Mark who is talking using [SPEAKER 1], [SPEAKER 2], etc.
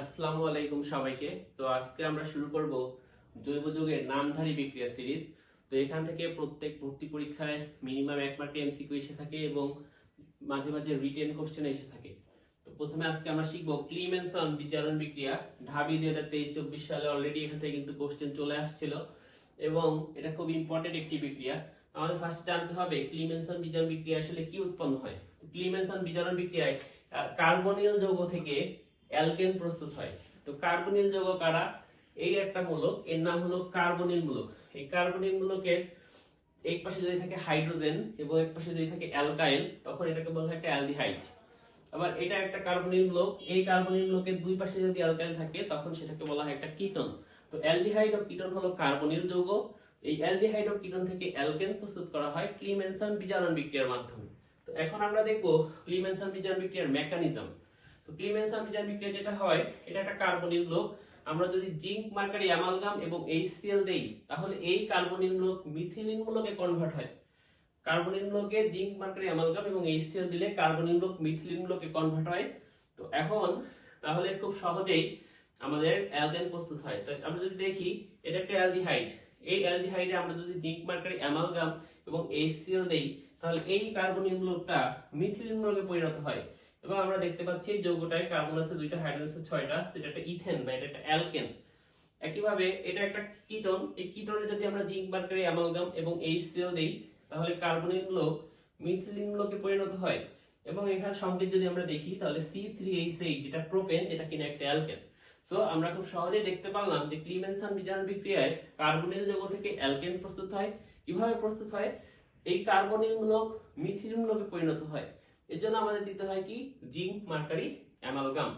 [SPEAKER 1] আসসালামু আলাইকুম সবাইকে। তো আজকে আমরা শুরু করব জৈব যৌগের নামধারী বিক্রিয়া সিরিজ। তো এখান থেকে প্রত্যেক ভর্তি পরীক্ষায় মিনিমাম 1 মার্কের এমসিকিউ এসে থাকে এবং মাঝে মাঝে রিটেন কোশ্চেন এসে থাকে। তো প্রথমে আজকে আমরা শিখব ক্লিমেনসন বিজারণ বিক্রিয়া। ঢাবি 2023-24 সালে অলরেডি এখান থেকে কিন্তু কোশ্চেন চলে আসছিল এবং এটা খুব ইম্পর্টেন্ট একটি বিক্রিয়া। আমাদের ফার্স্ট জানতে হবে ক্লিমেনসন বিজারণ বিক্রিয়া আসলে কি উৎপন্ন হয়। ক্লিমেনসন বিজারণ বিক্রিয়ায় কার্বনিল যৌগ থেকে অ্যালকেন প্রস্তুত হয়। তো কার্বনিল যৌগ কারা? এই একটা মূলক, এর নাম হলো কার্বনিল মূলক। এই কার্বনিল মূলকের এক পাশে যদি থাকে হাইড্রোজেন এবং এক পাশে যদি থাকে অ্যালকাইল, তখন এটাকে বলা হয় একটা অ্যালডিহাইড। আবার এটা একটা কার্বনিল মূলক, এই কার্বনিল মূলকের দুই পাশে যদি অ্যালকাইল থাকে তখন সেটাকে বলা হয় একটা কিটোন। তো অ্যালডিহাইড ও কিটোন হলো কার্বনিল যৌগ। এই অ্যালডিহাইড ও কিটোন থেকে অ্যালকেন প্রস্তুত করা হয় ক্লিমেনসন বিজারণ বিক্রিয়ার মাধ্যমে। তো এখন আমরা দেখব ক্লিমেনসন বিজারণ বিক্রিয়ার মেকানিজম। তো ক্লিমেনসন বিজারণ বিক্রিয়া যেটা হয়, এটা একটা কার্বনিল মূলক। আমরা যদি জিঙ্ক মার্কারি অ্যামালগাম এবং HCl দেই, তাহলে এই কার্বনিল মূলক মিথিলিন মূলকে কনভার্ট হয়। কার্বনিল মূলকে জিঙ্ক মার্কারি অ্যামালগাম এবং HCl দিলে কার্বনিল মূলক মিথিলিন মূলকে কনভার্ট হয়। তো এখন তাহলে খুব সহজেই আমাদের অ্যালকেন প্রস্তুত হয়। তো আমরা যদি দেখি, এটা একটা অ্যালডিহাইড। এই অ্যালডিহাইডে আমরা যদি জিঙ্ক মার্কারি অ্যামালগাম এবং HCl দেই, তাহলে এই কার্বনিল মূলকটা মিথিলিন মূলকে পরিণত হয়। এবং আমরা দেখতে পাচ্ছি যৌগটায় কার্বন আছে 2টা, হাইড্রোজেন আছে 6টা, সেটা একটা ইথেন বা এটা একটা অ্যালকেন। একইভাবে এটা একটা কিটোন। এই কিটোনে যদি আমরা জিঙ্ক মার্কারি অ্যামালগাম এবং HCl দেই, তাহলে কার্বনিল মূলক মিথিলিন মূলকে পরিণত হয়। এবং এখানে সংকেত যদি আমরা দেখি, তাহলে C3H8 যেটা প্রোপেন, এটা কিনা একটা অ্যালকেন। সো আমরা খুব সহজেই দেখতে পারলাম যে ক্লিমেনসন বিজারণ বিক্রিয়ায় কার্বনিল যৌগ থেকে অ্যালকেন প্রস্তুত হয়। কিভাবে প্রস্তুত হয়? এই কার্বনিল মূলক মিথিলিন মূলকে পরিণত হয়। এর জন্য আমাদের দিতে হয় কি? Zinc mercury amalgam.